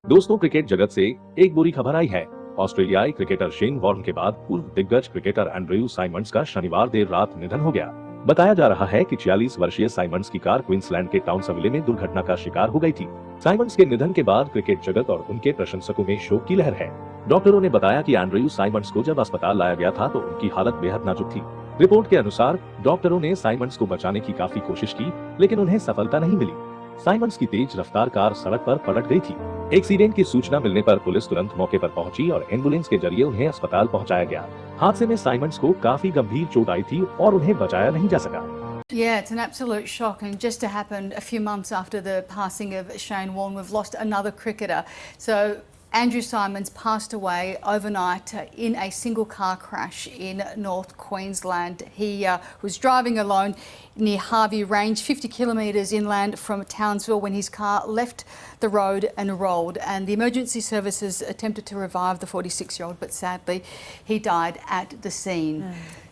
दोस्तों, क्रिकेट जगत से एक बुरी खबर आई है। ऑस्ट्रेलियाई क्रिकेटर शेन वॉर्न के बाद पूर्व दिग्गज क्रिकेटर एंड्रयू साइमंड्स का शनिवार देर रात निधन हो गया। बताया जा रहा है कि 46 वर्षीय साइमंड्स की कार क्वींसलैंड के टाउनसविले में दुर्घटना का शिकार हो गई थी। साइमंड्स के निधन के बाद क्रिकेट जगत और उनके प्रशंसकों में शोक की लहर है। डॉक्टरों ने बताया कि एंड्रयू साइमंड्स को जब अस्पताल लाया गया था तो उनकी हालत बेहद नाजुक थी। रिपोर्ट के अनुसार डॉक्टरों ने साइमंड्स को बचाने की काफी कोशिश की, लेकिन उन्हें सफलता नहीं मिली। साइमंड्स की तेज रफ्तार कार सड़क पर पलट गई थी। एक्सीडेंट की सूचना मिलने पर पुलिस तुरंत मौके पर पहुंची और एम्बुलेंस के जरिए उन्हें अस्पताल पहुंचाया गया। हादसे में साइमंड्स को काफी गंभीर चोट आई थी और उन्हें बचाया नहीं जा सका। Yeah, it's an absolute shock, and just to happen a few months after the passing of Shane Warne, we've lost another cricketer. So Andrew Symonds passed away overnight in a single car crash in North Queensland. He was driving alone near Harvey Range, 50 kilometres inland from Townsville, when his car left the road and rolled. And the emergency services attempted to revive the 46-year-old, but sadly he died at the scene.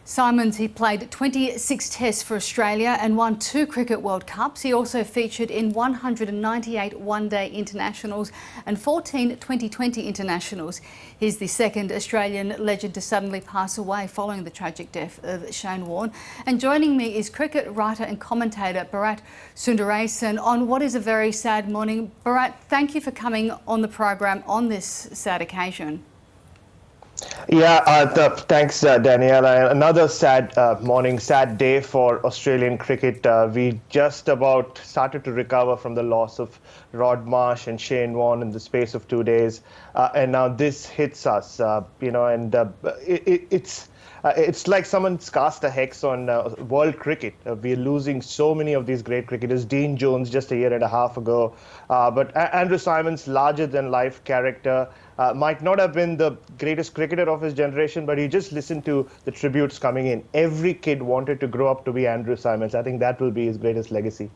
Symonds, he played 26 tests for Australia and won 2 Cricket World Cups. He also featured in 198 one-day internationals and 14 T20 internationals. He's the second Australian legend to suddenly pass away following the tragic death of Shane Warne. And joining me is cricket writer and commentator Bharat Sundaresan on what is a very sad morning. Bharat, thank you for coming on the program on this sad occasion. Yeah, thanks, Danielle. Another sad morning, sad day for Australian cricket. We just about started to recover from the loss of Rod Marsh and Shane Warne in the space of 2 days, and now this hits us. It's like someone's cast a hex on world cricket. We're losing so many of these great cricketers. Dean Jones just a year and a half ago, but Andrew Symonds, larger-than-life character. Might not have been the greatest cricketer of his generation, but you just listen to the tributes coming in. Every kid wanted to grow up to be Andrew Symonds. I think that will be his greatest legacy.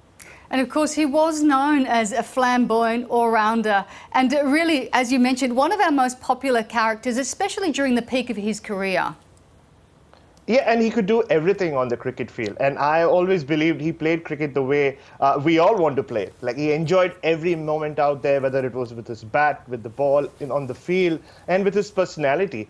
And of course, he was known as a flamboyant all-rounder. And really, as you mentioned, one of our most popular characters, especially during the peak of his career. Yeah, and he could do everything on the cricket field. And I always believed he played cricket the way we all want to play. Like, he enjoyed every moment out there, whether it was with his bat, with the ball, on the field, and with his personality.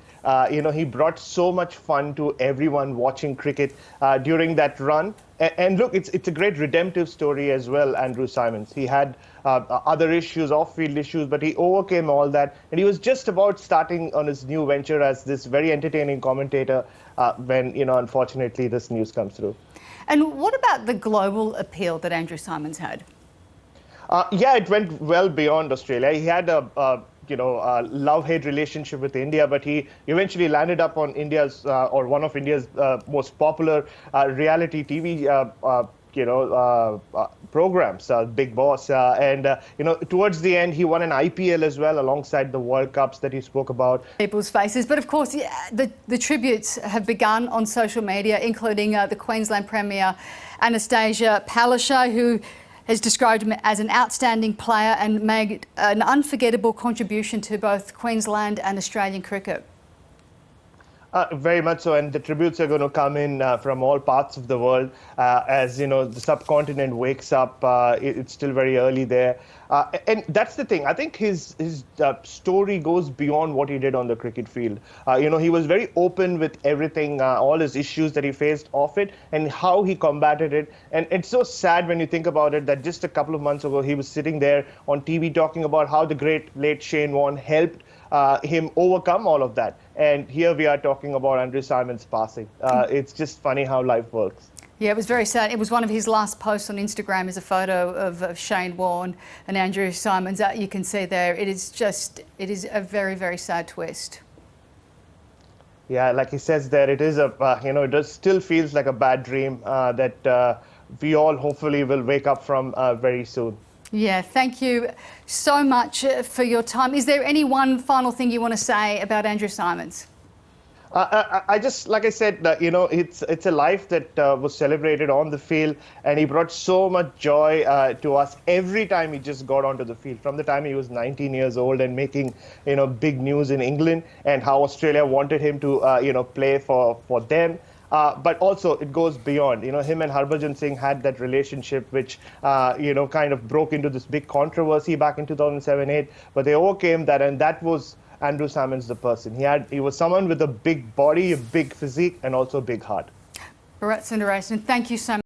He brought so much fun to everyone watching cricket during that run. And look, it's a great redemptive story as well, Andrew Symonds. He had other issues, off-field issues, but he overcame all that. And he was just about starting on his new venture as this very entertaining commentator when, unfortunately, this news comes through. And what about the global appeal that Andrew Symonds had? Yeah, it went well beyond Australia. He had a love-hate relationship with India, but he eventually landed up on India's or one of India's most popular reality TV programs, Big Boss. Towards the end, he won an IPL as well alongside the World Cups that he spoke about. People's faces. But of course, the tributes have begun on social media, including the Queensland Premier Anastasia Palaszczuk, who has described him as an outstanding player and made an unforgettable contribution to both Queensland and Australian cricket. Very much so, and the tributes are going to come in from all parts of the world as the subcontinent wakes up. It's still very early there, and that's the thing. I think his story goes beyond what he did on the cricket field. He was very open with everything, all his issues that he faced off it, and how he combated it. And it's so sad when you think about it that just a couple of months ago he was sitting there on TV talking about how the great late Shane Warne helped him overcome all of that. And here we are talking about Andrew Symonds passing. It's just funny how life works. Yeah, it was very sad. It was one of his last posts on Instagram is a photo of Shane Warne and Andrew Symonds. You can see there, it is a very, very sad twist. Yeah, like he says there, it is it still feels like a bad dream that we all hopefully will wake up from very soon. Yeah, thank you so much for your time. Is there any one final thing you want to say about Andrew Symonds? I just, like I said, it's a life that was celebrated on the field, and he brought so much joy to us every time he just got onto the field. From the time he was 19 years old and making, big news in England, and how Australia wanted him to, play for them. But also it goes beyond. Him and Harbhajan Singh had that relationship which, kind of broke into this big controversy back in 2007-8. But they overcame that, and that was Andrew Symonds, the person. He was someone with a big body, a big physique, and also a big heart. Bharat Sundaresan, thank you so much.